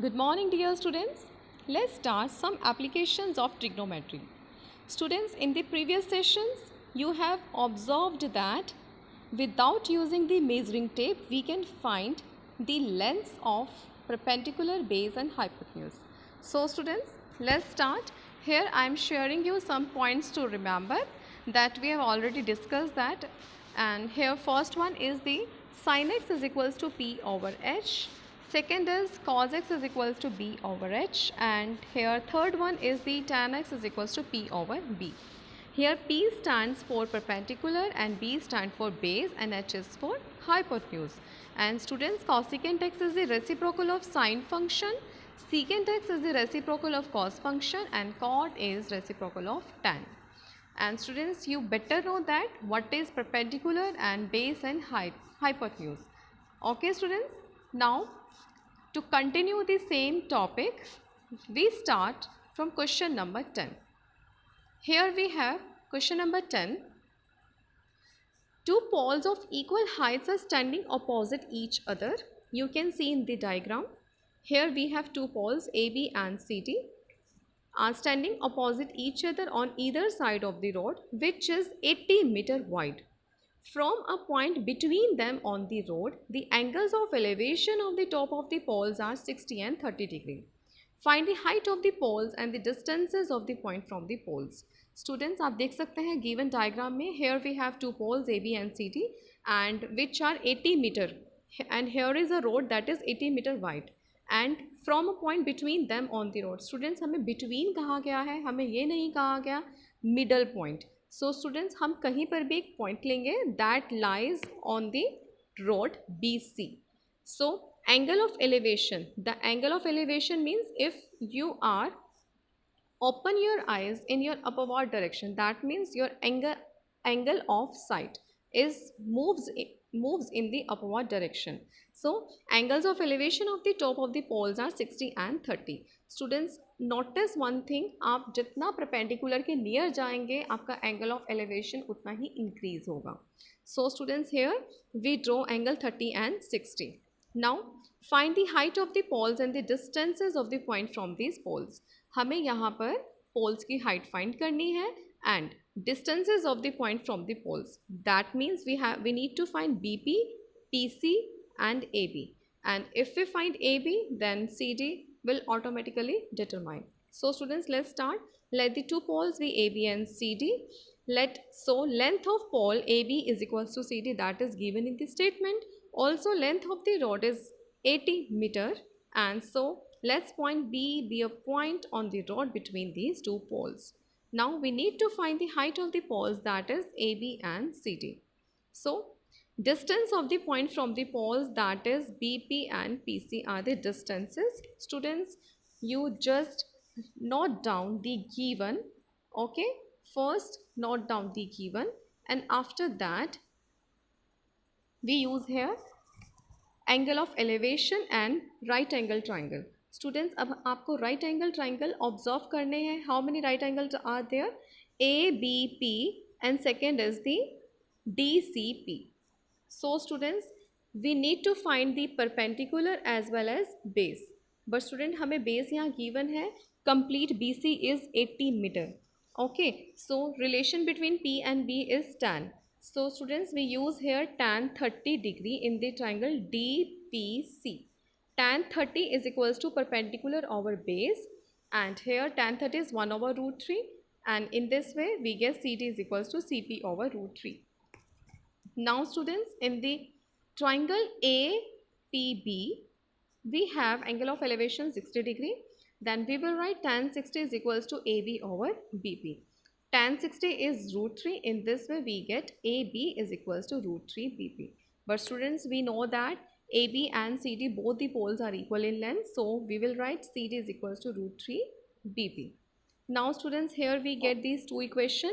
Good morning, dear students. Let's start some applications of trigonometry. Students, in the previous sessions, you have observed that without using the measuring tape, we can find the lengths of perpendicular base and hypotenuse. So, students, let's start. Here I am sharing you some points to remember that we have already discussed that. And here first one is the sin x is equals to p over h. Second is cos x is equals to b over h, and here third one is the tan x is equals to p over b. Here p stands for perpendicular and b stands for base and h is for hypotenuse. And students, cosecant x is the reciprocal of sine function, secant x is the reciprocal of cos function, and cot is reciprocal of tan. And students, you better know that what is perpendicular and base and hypotenuse. Okay students, now to continue the same topic, we start from question number 10. Here we have question number 10. Two poles of equal heights are standing opposite each other. You can see in the diagram. Here we have two poles AB and CD are standing opposite each other on either side of the road, which is 80 meter wide. From a point between them on the road, the angles of elevation of the top of the poles are 60 and 30 degree. Find the height of the poles and the distances of the point from the poles. Students, आप देख सकते हैं given diagram में here we have two poles AB and CD and which are 80 meter, and here is a road that is 80 meter wide and from a point between them on the road. Students, हमें between कहा गया है, हमें ये नहीं कहा गया middle point. So students, हम कहीं पर भी एक point लेंगे that lies on the road BC. So angle of elevation, the angle of elevation means if you are open your eyes in your upward direction, that means your angle of sight is moves in the upward direction. So angles of elevation of the top of the poles are 60 and 30. Students, notice one thing, आप जितना perpendicular के near जाएंगे आपका angle of elevation उतना ही increase होगा. So students, here we draw angle 30 and 60. Now find the height of the poles and the distances of the point from these poles. हमें यहाँ पर poles की height find करनी है and distances of the point from the poles. That means we need to find BP, PC and AB. And if we find AB, then CD will automatically determine. So students, let's start. Let the two poles be AB and CD. So length of pole AB is equals to CD, that is given in the statement. Also length of the rod is 80 meter, and so let's point B be a point on the rod between these two poles. Now we need to find the height of the poles, that is AB and CD. So distance of the point from the poles, that is BP and PC are the distances. Students, you just note down the given. Okay, first note down the given and after that we use here angle of elevation and right angle triangle. Students, अब आपको right angle triangle observe करने हैं. How many right angles are there? ABP and second is the DCP. So students, we need to find the perpendicular as well as base. But student, हमें base यहाँ given है. Complete BC is 80 meter. Okay, so relation between P and B is tan. So students, we use here tan 30 degree in the triangle DPC. Tan 30 is equals to perpendicular over base, and here tan 30 is 1 over root 3, and in this way we get CD is equals to CP over root 3. Now students, in the triangle APB, we have angle of elevation 60 degree. Then we will write tan 60 is equals to AB over BP. Tan 60 is root 3. In this way, we get AB is equals to root 3 BP. But students, we know that AB and CD, both the poles are equal in length. So we will write CD is equals to root 3 BP. Now students, here we get these two equations.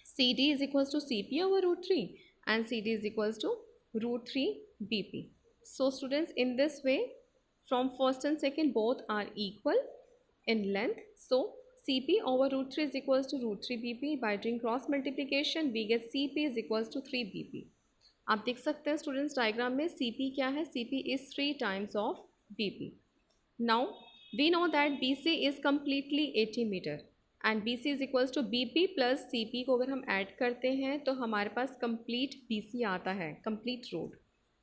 CD is equals to CP over root 3 and CD is equals to root 3 BP. So students, in this way, from first and second both are equal in length. So CP over root 3 is equals to root 3 BP. By doing cross multiplication, we get CP is equals to 3 BP. आप देख सकते हैं students diagram में CP क्या है? CP is 3 times of BP. Now we know that BC is completely 80 meter and BC is equals to BP plus CP को अगर हम ऐड करते हैं तो हमारे पास complete BC आता है, complete road.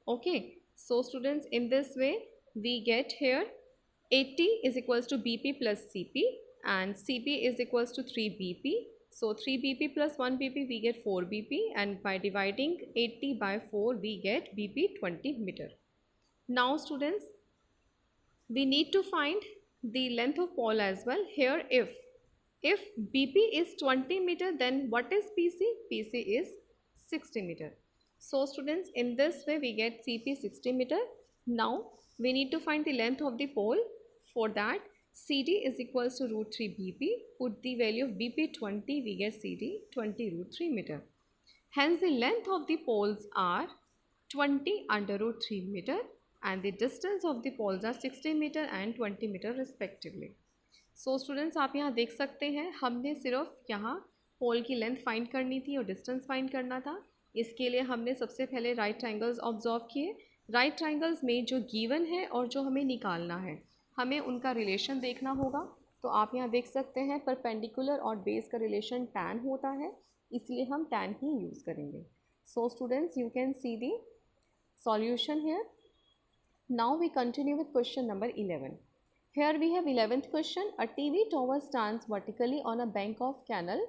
Okay, so students, in this way we get here 80 is equals to BP plus CP and CP is equals to 3 BP. So 3 BP plus 1 BP we get 4 BP, and by dividing 80 by 4 we get BP 20 meter. Now students, we need to find the length of pole as well. Here if BP is 20 meter, then what is PC? PC is 60 meter. So students, in this way we get CP 60 meter. Now we need to find the length of the pole. For that, CD is equals to root 3 BP. Put the value of BP 20, we get CD 20 root 3 meter. Hence the length of the poles are 20 under root 3 meter and the distance of the poles are 60 meter and 20 meter respectively. So students, आप यहाँ देख सकते हैं हमने सिर्फ यहाँ पोल की length find करनी थी और डिस्टेंस फाइंड करना था. इसके लिए हमने सबसे पहले राइट ट्राइंगल्स ऑब्जर्व किए. राइट ट्राइंगल्स में जो गिवन है और जो हमें निकालना है, हमें उनका रिलेशन देखना होगा. तो आप यहाँ देख सकते हैं परपेंडिकुलर और बेस का रिलेशन tan होता है, इसलिए हम tan ही यूज़ करेंगे. So students, you can see the solution here. Now we continue with question number 11. Here we have 11th question. A TV tower stands vertically on a bank of canal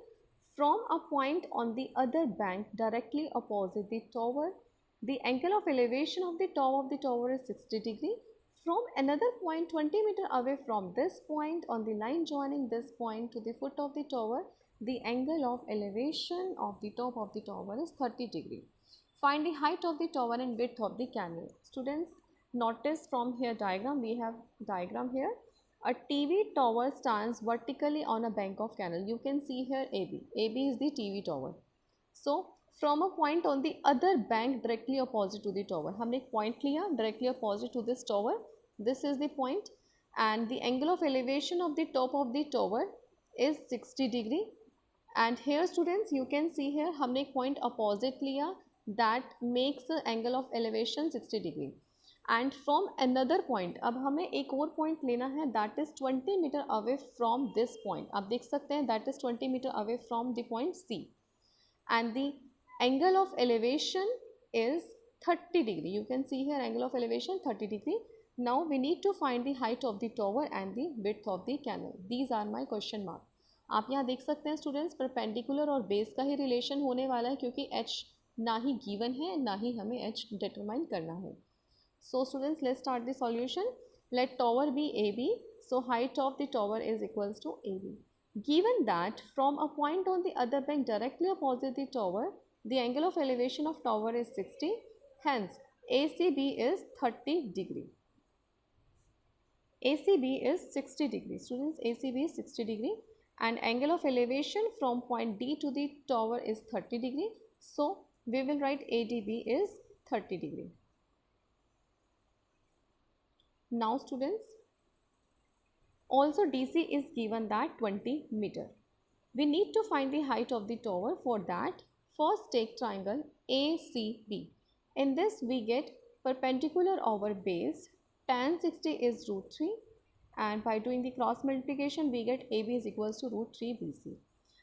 from a point on the other bank directly opposite the tower. The angle of elevation of the top of the tower is 60 degree. From another point 20 meter away from this point on the line joining this point to the foot of the tower, the angle of elevation of the top of the tower is 30 degree. Find the height of the tower and width of the canal. Students, notice from here diagram, we have diagram here. A TV tower stands vertically on a bank of canal. You can see here AB. AB is the TV tower. So from a point on the other bank directly opposite to the tower, हमने एक point लिया directly opposite to this tower. This is the point and the angle of elevation of the top of the tower is 60 degree. And here students, you can see here हमने एक point opposite लिया that makes the angle of elevation 60 degree. And from another point, अब हमें एक और point लेना है that is 20 meter away from this point. आप देख सकते हैं that is 20 meter away from the point C. And the angle of elevation is 30 degree. You can see here angle of elevation 30 degree. Now we need to find the height of the tower and the width of the canal. These are my question mark. आप यहाँ देख सकते हैं students, perpendicular और base का ही relation होने वाला है क्योंकि h ना ही गिवन है ना ही हमें h डिटरमाइन करना है. So students, let's start the solution. Let tower be AB. So height of the tower is equals to AB. Given that from a point on the other bank directly opposite the tower, the angle of elevation of tower is 60. Hence, ACB is 30 degree. ACB is 60 degree. Students, ACB is 60 degree. And angle of elevation from point D to the tower is 30 degree. So we will write ADB is 30 degree. Now students, also DC is given that 20 meter. We need to find the height of the tower. For that, first take triangle ACB. In this we get perpendicular over base, tan 60 is root 3, and by doing the cross multiplication we get AB is equals to root 3 BC.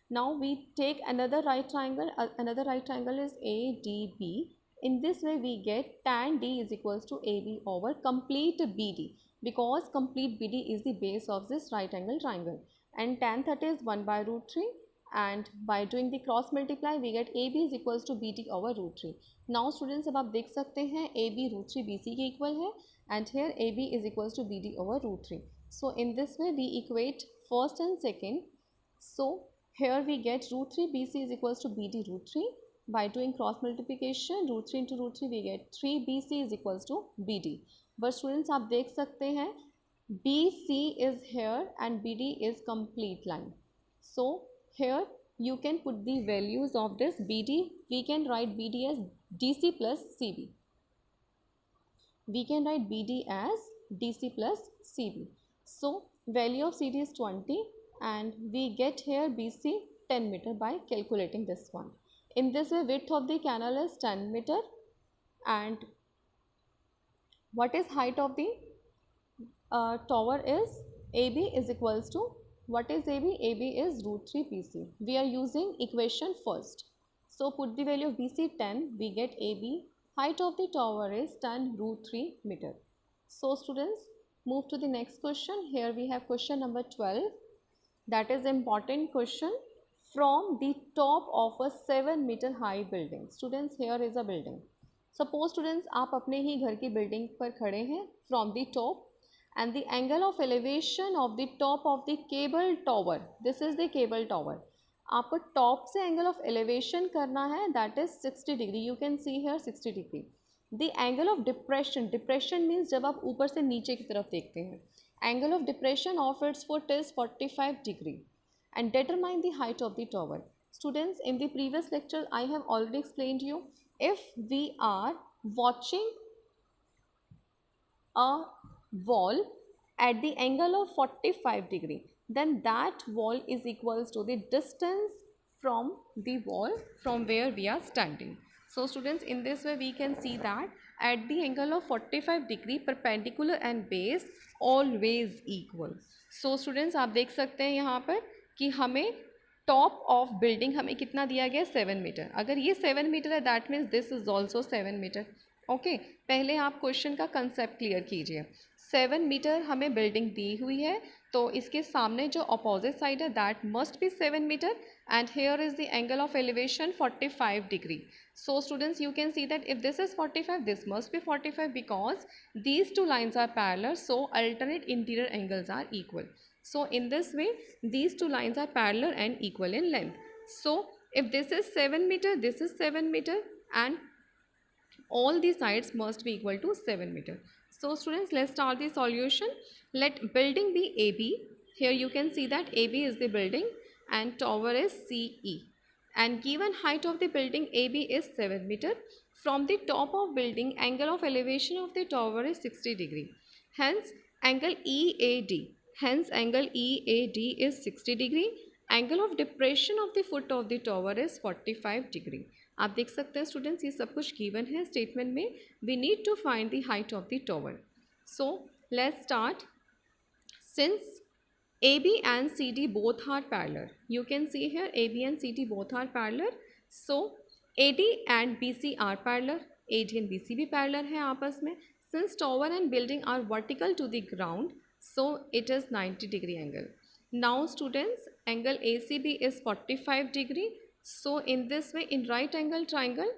Now we take another right triangle. Another right triangle is ADB. In this way we get tan D is equals to AB over complete BD, because complete BD is the base of this right angle triangle, and tan 30 is 1 by root 3, and by doing the cross multiply we get AB is equals to BD over root 3. Now students, अब आप देख सकते हैं AB root 3 BC के equal है and here AB is equals to BD over root 3. So in this way we equate first and second. So here we get root 3 BC is equals to BD root 3. By doing cross multiplication root 3 into root 3 we get 3 BC is equals to BD. But students, आप देख सकते हैं BC is here and BD is complete line. So here you can put the values of this BD. We can write BD as DC plus CB. We can write BD as DC plus CB. So value of CD is 20 and we get here BC 10 meter by calculating this one. In this way width of the canal is 10 meter and what is height of the tower is AB is equals to, what is AB? AB is root 3 BC. We are using equation first. So put the value of BC 10, we get AB. Height of the tower is 10 root 3 meter. So students, move to the next question. Here we have question number 12. That is important question. From the top of a 7-meter high building. Students, here is a building. Suppose students, आप अपने ही घर की building पर खड़े हैं from the top, and the angle of elevation of the top of the cable tower, this is the cable tower, आपको top से angle of elevation करना है, that is 60 degree. You can see here 60 degree. The angle of depression, depression means जब आप ऊपर से नीचे की तरफ देखते हैं, angle of depression of its foot is 45 degree. And determine the height of the tower. Students, in the previous lecture I have already explained you, if we are watching a wall at the angle of 45 degree, then that wall is equals to the distance from the wall from where we are standing. So students, in this way we can see that at the angle of 45 degree perpendicular and base always equal. So students, आप देख सकते हैं यहाँ पर कि हमें top of building हमें कितना दिया गया, 7 मीटर. अगर ये 7 मीटर है, that means this is also 7 metre. Okay, पहले आप क्वेश्चन का कंसेप्ट क्लियर कीजिए. 7 मीटर हमें बिल्डिंग दी हुई है, तो इसके सामने जो अपोजिट साइड है that must be 7 metre, and here is the angle of elevation 45 degree. So students, you can see that if this is 45, this must be 45 because these two lines are parallel, so alternate interior angles are equal. So in this way, these two lines are parallel and equal in length. So if this is 7 meter, this is 7 meter, and all the sides must be equal to 7 meter. So students, let's start the solution. Let building be AB. Here you can see that AB is the building and tower is CE. And given height of the building AB is 7 meter. From the top of building, angle of elevation of the tower is 60 degree. Hence, angle EAD. Hence, angle EAD is 60 degree. Angle of depression of the foot of the tower is 45 degree. आप देख सकते हैं students, ये सब कुछ given है statement में. We need to find the height of the tower. So let's start. Since AB and CD both are parallel, you can see here AB and CD both are parallel. So AD and BC are parallel. AD and BC भी parallel है आपस में. Since tower and building are vertical to the ground, so it is 90 degree angle. Now students, angle ACB is 45 degree. So in this way, in right angle triangle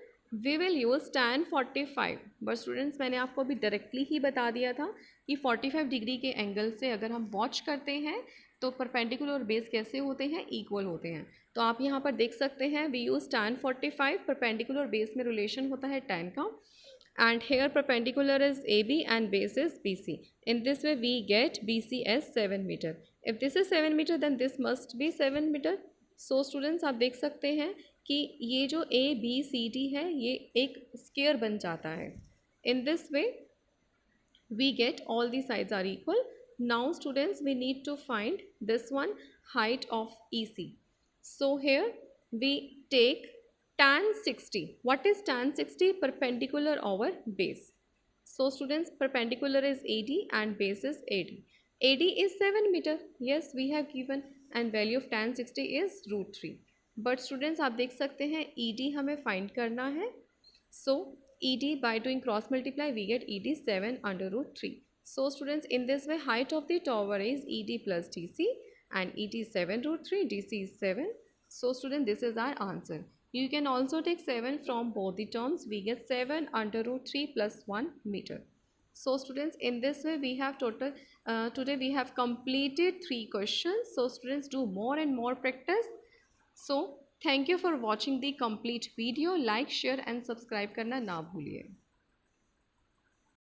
we will use tan 45. But students, मैंने आपको अभी directly ही बता दिया था कि 45 degree के angle से अगर हम वॉच करते हैं तो परपेंडिकुलर और बेस कैसे होते हैं, इक्वल होते हैं. तो आप यहाँ पर देख सकते हैं we use tan 45. Perpendicular base में रिलेशन होता है tan का, and here perpendicular is AB and base is BC. In this way we get BC as 7 meter. If this is 7 meter, then this must be 7 meter. So students, आप देख सकते हैं कि ये जो ABCD है ये एक स्क्वायर बन जाता है. In this way we get all the sides are equal. Now students, we need to find this one, height of EC. So here we take tan 60. What is tan 60? Perpendicular over base. So students, perpendicular is AD and base is AD. AD is 7 meter. Yes, we have given, and value of tan 60 is root 3. But students, आप देख सकते हैं ED हमें find करना है. So ED, by doing cross multiply we get ED 7 under root 3. So students, in this way height of the tower is ED plus DC, and ED 7 root 3, DC is 7. So student, this is our answer. You can also take 7 from both the terms. We get 7 under root 3 plus 1 meter. So students, in this way we have total today we have completed 3 questions. So students, do more and more practice. So thank you for watching the complete video. Like, share and subscribe करना ना भूलिए.